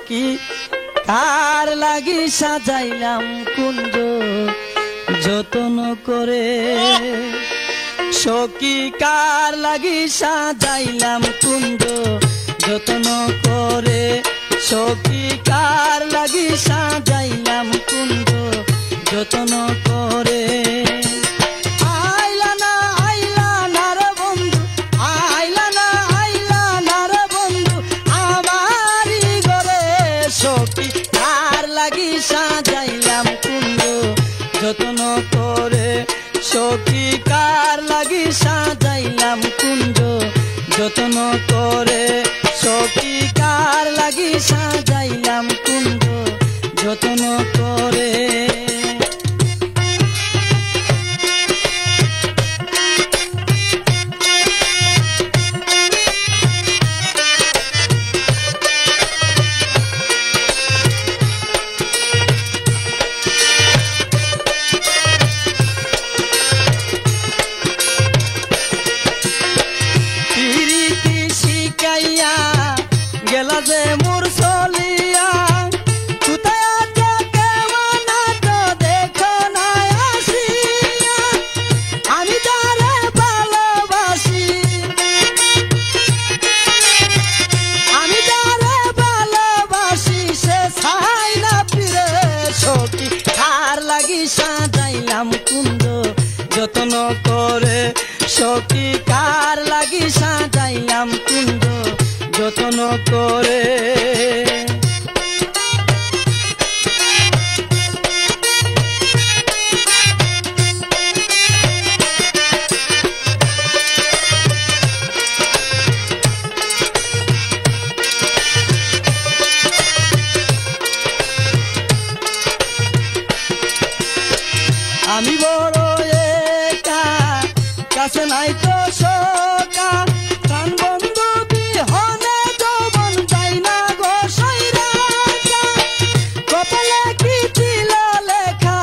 সখী কার লাগি সাজাইলাম কুঞ্জ যতন করে সখী কার লাগি সাজাইলাম কুঞ্জ যতন করে সখী কার লাগি সাজাইলাম কুঞ্জ যতন করে সাজাইলাম কুঞ্জ যতন করে সখী কার লাগি সাজাইলাম কুঞ্জ যতন করে সখী কার লাগি সাজাইলাম কুঞ্জ যতন করে গেলা যে মোর চলিয়া কোথায় আছো কেমন আছো দেখো না আসিয়া আমি যারে ভালোবাসি আমি যারে ভালোবাসি সে ছাই না ফিরে সখী কার লাগি সাজাইলাম কুঞ্জ যতন করে সখী কার লাগি সাজাইলাম কুঞ্জ যতন করে আমি বড় একা কাছে নাই তো সকা প্রাণ বন্ধু বিহনে যৌবন যাই না গো সইরা কপালে কি ছিল লেখা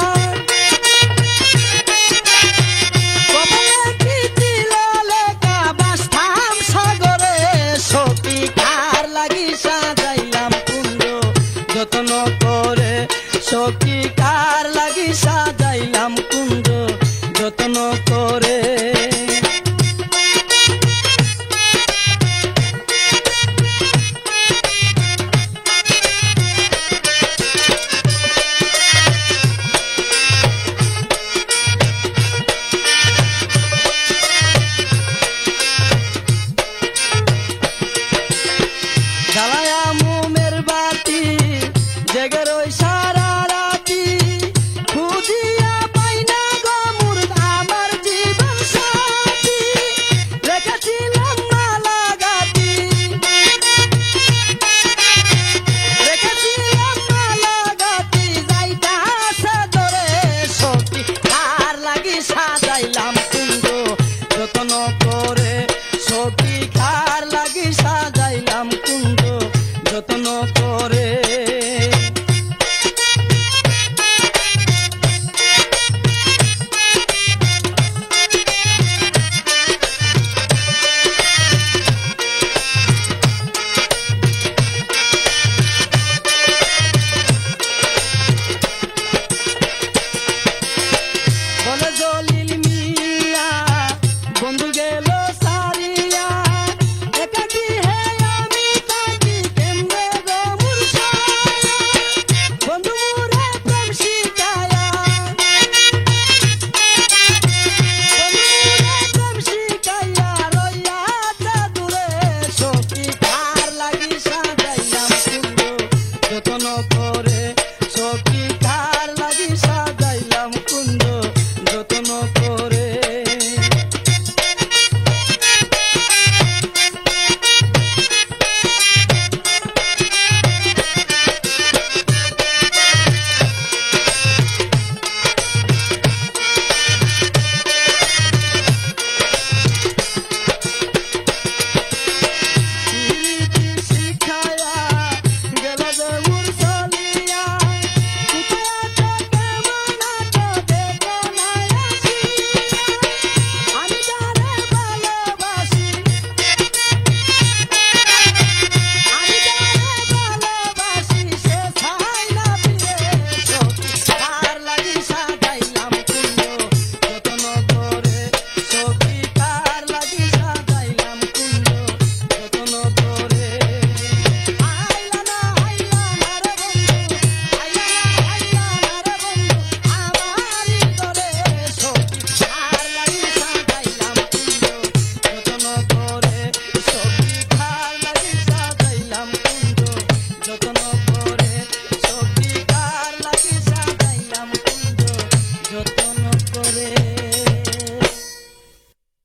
কপালে কি ছিল লেখা বাসতাম সাগরে সখী কার লাগি সাজাইলাম কুঞ্জ যতন করে সখী কার লাগি সাজাইলাম কুঞ্জ যতন করে জ্বালায়া মোমের বাতি জেগে রই সারা রাতি খুঁজিয়া পাই না গো মোর আমার জীবন সাথী রেখেছিলাম মালা গাতি রেখেছিলাম মালা গাতি যাইতাছে ধরে সখী কার লাগি সাজাইলাম কুঞ্জ যতন করে সখী কার লাগি সাজাইলাম কুঞ্জ যতন করে বলে জলিল মিয়া বন্ধু গেল সারিয়া একাকি হে আমি তাকি কেমনে গো মুরশা বন্ধু মোরে প্রেম শিখায়া বন্ধু মোরে প্রেম শিখায়া রইয়াছে দূরে সখী কার লাগি সাজাইলাম কুঞ্জ যতন